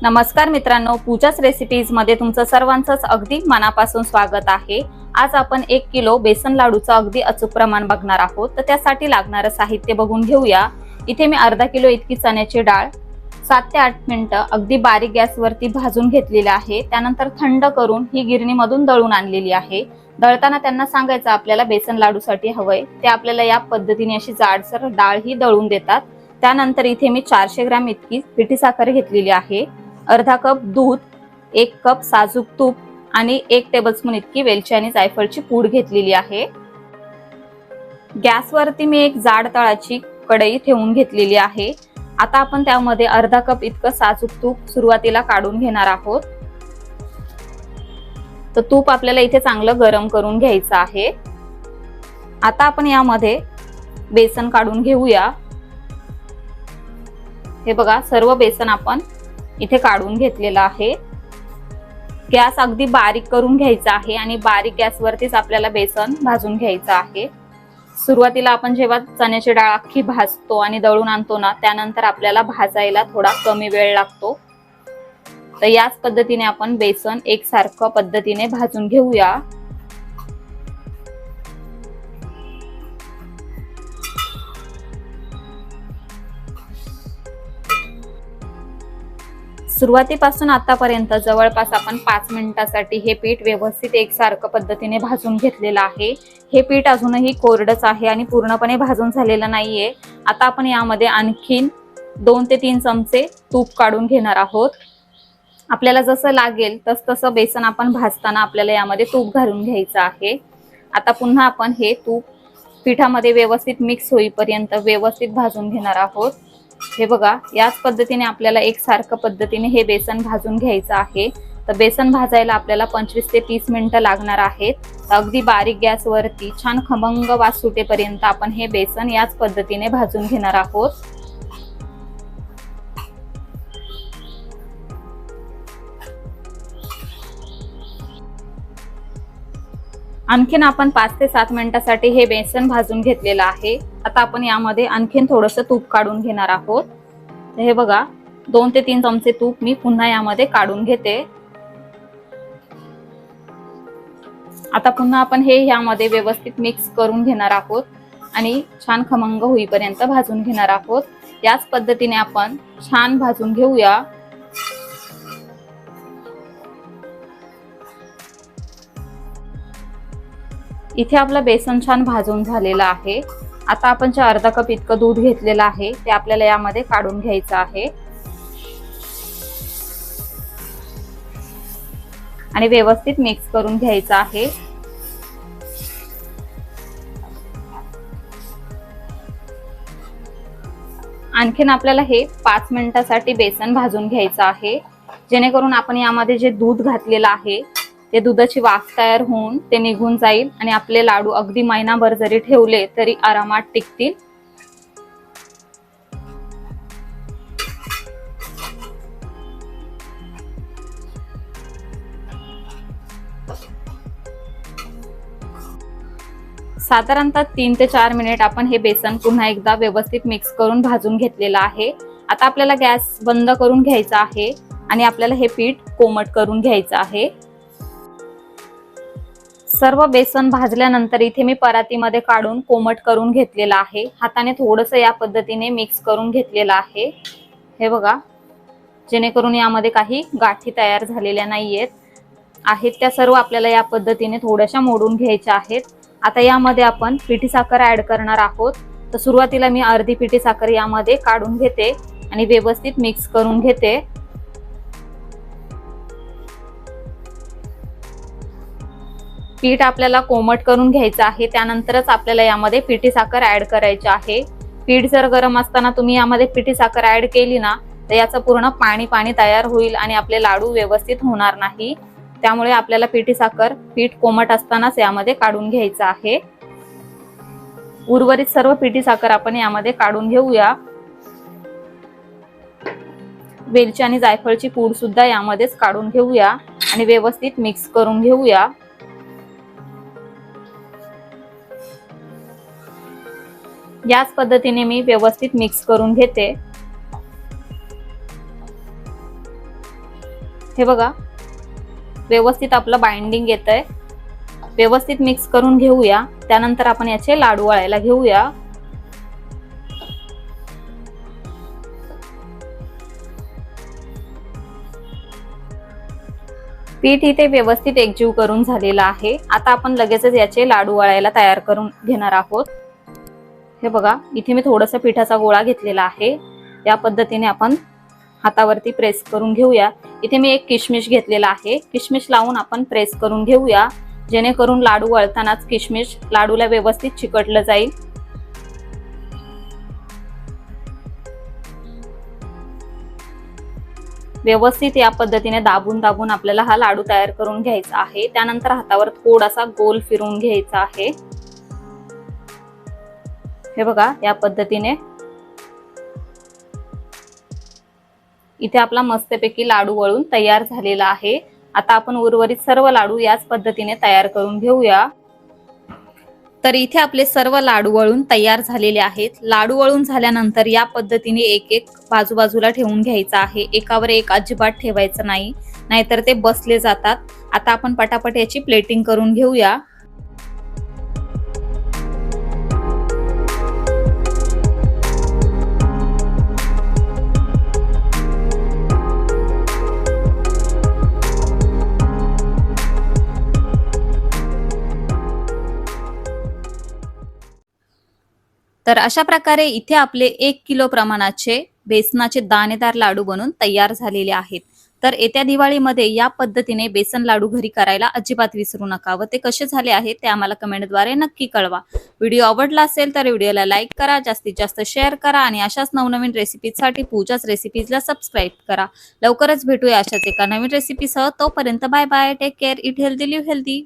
नमस्कार मित्रांनो, पूजाच रेसिपीज मध्ये तुमचं सर्वांचंच अगदी मनापासून स्वागत आहे। आज आपण 1 किलो बेसन लाडूचं अगदी अचूक प्रमाण बघणार आहोत। तर त्यासाठी लागणारं साहित्य बघून घेऊया। इथे मी अर्धा किलो इतकी चण्याची डाळ 7 ते 8 मिनिटं अगदी बारीक गॅसवरती भाजून घेतलेली आहे। त्यानंतर थंड करून ही गिरणीमधून दळून आणलेली आहे। दळताना त्यांना सांगायचं आपल्याला बेसन लाडूसाठी हवंय, ते आपल्याला या पद्धतीने अशी जाडसर डाळ ही दळून देतात। त्यानंतर इथे मी 400 ग्रॅम इतकी पिठी साखर घेतलेली आहे, अर्धा कप दूध, 1 कप साजूक तूप आणि 1 टेबलस्पून इतकी वेलची आणि जायफळची पूड घेतलेली आहे। गॅसवरती मी एक जाड तळाची कढई ठेवून घेतलेली आहे। आता आपण त्यामध्ये अर्धा कप इतकं साजूक तूप सुरुवातीला काढून घेणार आहोत। तर तूप आपल्याला इथे चांगलं गरम करून घ्यायचं आहे। आता आपण यामध्ये बेसन काढून घेऊया। हे बघा, सर्व बेसन आपण इथे काढून घेतलेला आहे। गॅस अगदी बारीक करून घ्यायचा आहे आणि बारीक गॅसवरतीच आपल्याला बेसन भाजून घ्यायचं आहे। सुरुवातीला आपण जेव्हा चण्याची डाळ अख्खी भाजतो आणि दळून आणतो ना, त्यानंतर आपल्याला भाजायला थोडा कमी वेळ लागतो। तर याच पद्धतीने आपण बेसन एकसारखं पद्धतीने भाजून घेऊया। सुरुवातीपासून आतापर्यंत जवळपास आपण 5 मिनिटांसाठी हे पीठ व्यवस्थित एकसारखं पद्धतीने भाजून घेतलेलं आहे। हे पीठ अजूनही कोरडच आहे आणि पूर्णपणे भाजून झालेलं नाहीये। आता आपण यामध्ये आणखीन 2 ते 3 चमचे तूप काढून घेणार आहोत। आपल्याला जसं लागेल तसं बेसन आपण भाजताना आपल्याला यामध्ये तूप घालून घ्यायचं आहे। आता पुन्हा आपण हे तूप पिठामध्ये व्यवस्थित मिक्स होईपर्यंत व्यवस्थित भाजून घेणार आहोत। हे बघा, याच पद्धतीने आपल्याला एकसारखं पद्धतीने हे बेसन भाजून घ्यायचं आहे। तर बेसन भाजायला आपल्याला 25 ते 30 मिनिटं लागणार आहेत। तर अगदी बारीक गॅसवरती छान खमंग वास सुटेपर्यंत आपण हे बेसन याच पद्धतीने भाजून घेणार आहोत। आणखीन आपण 5 ते 7 मिनिटांसाठी हे बेसन भाजून घेतलेलं आहे। आता आपण यामध्ये आणखीन थोडंसं तूप काढून घेणार आहोत। तर हे बघा, 2 ते 3 चमचे तूप मी पुन्हा यामध्ये काढून घेते। आता पुन्हा आपण हे यामध्ये व्यवस्थित मिक्स करून घेणार आहोत आणि छान खमंग होईपर्यंत भाजून घेणार आहोत। याच पद्धतीने आपण छान भाजून घेऊया। इथे आपलं बेसन छान भाजून झालेलं आहे। आता आपण जे अर्धा कप इतकं दूध घेतलेलं आहे ते आपल्याला यामध्ये काढून घ्यायचं आहे आणि व्यवस्थित मिक्स करून घ्यायचं आहे। आणखीन आपल्याला हे 5 मिनिटांसाठी बेसन भाजून घ्यायचं आहे, जेणेकरून आपण यामध्ये जे दूध घातलेलं आहे ते दुधाची वाफ तयार होऊन ते निघून जाईल आणि आपले लाडू अगदी महिनाभर जरी ठेवले तरी आरामात टिकतील। साधारणतः 3 ते 4 मिनिट आपण हे बेसन पुन्हा एकदा व्यवस्थित मिक्स करून भाजून घेतलेलं आहे। आता आपल्याला गॅस बंद करून घ्यायचा आहे आणि आपल्याला हे पीठ कोमट करून घ्यायचं आहे। सर्व बेसन भाजल्यानंतर इथे मी परातीमध्ये काढून कोमट करून घेतलेला आहे। हाताने थोडंसं या पद्धतीने मिक्स करून घेतलेलं आहे। हे बघा, जेणेकरून यामध्ये काही गाठी तयार झालेल्या नाहीयेत त्या सर्व आपल्याला या पद्धतीने थोड्याशा मोडून घ्यायच्या आहेत। आता यामध्ये आपण पिठी साखर ऍड करणार आहोत। तर सुरुवातीला मी अर्धी पिठी साखर यामध्ये काढून घेते आणि व्यवस्थित मिक्स करून घेते। पीठ आपल्याला कोमट करून घ्यायचं आहे, त्यानंतरच आपल्याला यामध्ये पिठी साखर ऍड करायची आहे। पीठ जर गरम असताना तुम्ही यामध्ये पिठी साखर ऍड केली ना, तर याचं पूर्ण पाणी पाणी तयार होईल आणि आपले लाडू व्यवस्थित होणार नाही। त्यामुळे आपल्याला पिठी साखर पीठ कोमट असतानाच यामध्ये काढून घ्यायचं आहे। उर्वरित सर्व पिठी साखर आपण यामध्ये काढून घेऊया। वेलची आणि जायफळची पूड सुद्धा यामध्येच काढून घेऊया आणि व्यवस्थित मिक्स करून घेऊया। याच पद्धतीने मी व्यवस्थित मिक्स करून घेते। हे बघा, व्यवस्थित आपलं बाइंडिंग येतंय. व्यवस्थित मिक्स करून घेऊया. त्यानंतर आपण याचे लाडू वळायला घेऊया. पीठ इथे व्यवस्थित एकजीव करून झालेलं आहे. आता आपण लगेचच याचे लाडू वळायला तयार करून घेणार आहोत. हे बघा, इथे मी थोडंसं पिठाचा गोळा घेतलेला आहे. या पद्धतीने आपण हातावरती प्रेस करून घेऊया. इथे मी एक किशमिश घेतलेला आहे. किशमिश लावून आपण प्रेस करून घेऊया, जेणेकरून लाडू वळतानाच किशमिश लाडूला व्यवस्थित चिकटलं जाईल. व्यवस्थित या पद्धतीने दाबून दाबून आपल्याला हा लाडू तयार करून घ्यायचा आहे. त्यानंतर हातावर थोडासा गोल फिरवून घ्यायचा आहे. हे बघा, या पद्धतीने इथे आपला मस्तपैकी लाडू वळून तयार झालेला आहे. आता आपण उर्वरित सर्व लाडू याच पद्धतीने तयार करून घेऊया. तर इथे आपले सर्व लाडू वळून तयार झालेले आहेत. लाडू वळून झाल्यानंतर या पद्धतीने एक एक बाजूबाजूला ठेवून घ्यायचा आहे. एकावर एक अजिबात ठेवायचं नाही, नाहीतर ते बसले जातात. आता आपण पटापट याची प्लेटिंग करून घेऊया. तर अशा प्रकारे इथे आपले 1 किलो प्रमाणाचे बेसनाचे दाणेदार लाडू बनून तयार झालेले आहेत. तर येत्या दिवाळीमध्ये या पद्धतीने बेसन लाडू घरी करायला अजिबात विसरू नका व ते कसे झाले आहेत ते आम्हाला कमेंटद्वारे नक्की कळवा. व्हिडिओ आवडला असेल तर व्हिडिओला लाईक करा, जास्तीत जास्त शेअर करा आणि अशाच नवनवीन रेसिपीजसाठी पूजाच रेसिपीजला सबस्क्राईब करा. लवकरच भेटूया अशाच एका नवीन रेसिपीसह. तोपर्यंत bye bye, take care, eat healthy, live healthy.